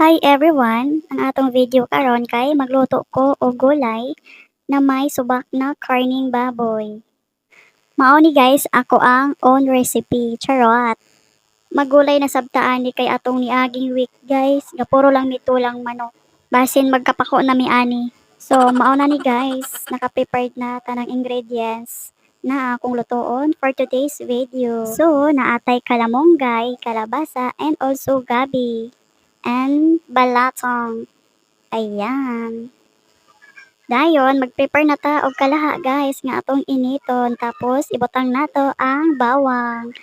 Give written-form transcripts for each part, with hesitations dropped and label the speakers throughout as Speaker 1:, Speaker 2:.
Speaker 1: Hi everyone! Ang atong video karon kay magluto ko og gulay na may subak na karning baboy. Mao ni guys ako ang own recipe, charot. Magulay na sabtaan ni kay atong niaging week guys, nga puro lang mitulang manok. Basin magkapako na mi ani. So mao na ni guys, naka-prepared na tanang ingredients na akong lutoon for today's video. So naatay kalamonggay, kalabasa, and also gabi and balatong. Ayan. Dayon, mag-prepare na ta og kalaha guys nga atong initon. Tapos, ibutang nato ang bawang.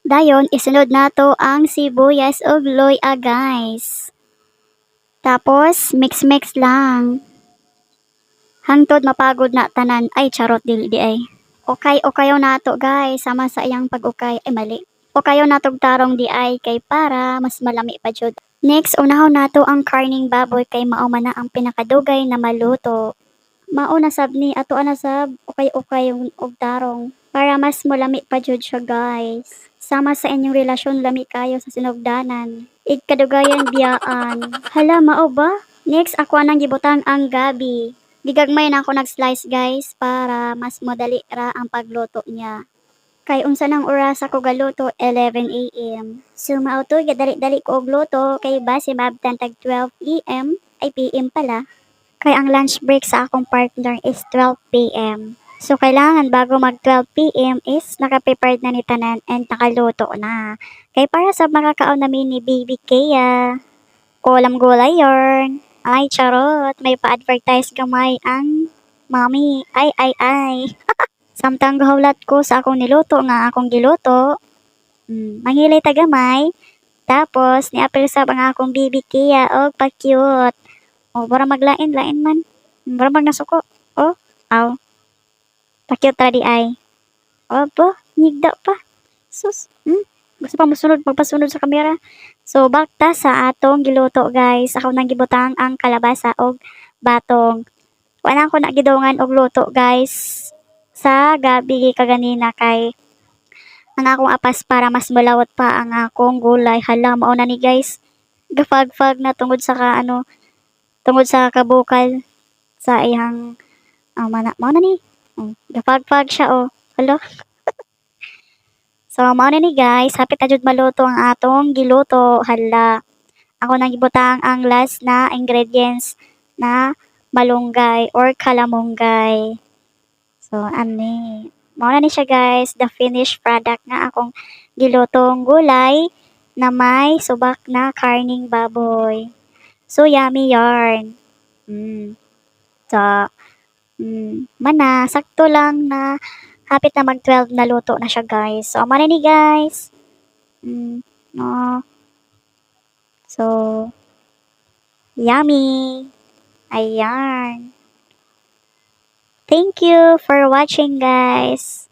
Speaker 1: Dayon, isunod nato ang sibuyas ug loya guys. Tapos, mix-mix lang. Hangtod mapagod na tanan. Ay, charot dili di ay. Okay nato guys. Sama sa iyang pag-ukay. Ay, mali. Okayo natog tarong di ay kay para mas malami pa jud. Next, unahon nato ang karning baboy kay mao man na ang pinakadugay na maluto. Mao na sab ni ato ana sab ukay og tarong para mas malami pa jud siya guys. Sama sa inyong relasyon lami kayo sa sinugdanan. Igkadugayan biyaan. Hala mao ba? Next, ako anang gibutang ang gabi. Gigagmay na ako nag-slice guys para mas madali ra ang pagluto niya. Kay unsa nang oras ako galuto 11 AM. So mauto dali ko og luto kay base mabtan tag 12 AM ay PM pala. Kay ang lunch break sa akong partner is 12 PM. So kailangan bago mag 12 PM is naka-prepared na ni tanan and nakaluto na. Kay para sa makakaon namin ni Baby Kea. Ulam gulay yorn. Ay charot, may pa-advertise gamay ang mommy. Ay. Samtang gahawlat ko sa akong niluto nga akong giluto, mangilay tagamay, tapos niapil sab ang akong bibi Kia og pa-cute. O, para maglain-lain man. Para magnasuko. O, aw. Pa-cute ra di ay. O, po, nyigda pa. Sus, gusto pa magpasunod sa kamera. So, bakta sa atong giluto guys. Ako nang gibutang ang kalabasa og batong. Wala ko na gidungan og luto guys sa gabi kaganina kay ang akong apas para mas malawat pa ang akong gulay. Hala, mao na ni guys. Gafag-fag na tungod sa tungod sa kabukal sa iyang mao na ni. Gafag-fag siya oh. Hala. So mao na ni guys, hapit na jud maluto ang atong giluto. Hala. Ako nang gibutang ang last na ingredients na malunggay or kalamonggay. So, mao na ni siya guys, the finished product nga akong gilutong gulay na may subak na karning baboy. So, yummy yarn. So, mana, sakto lang na hapit na mag 12 na luto na siya guys. So, mao na ni guys. No. So, yummy. Ayan. Thank you for watching guys.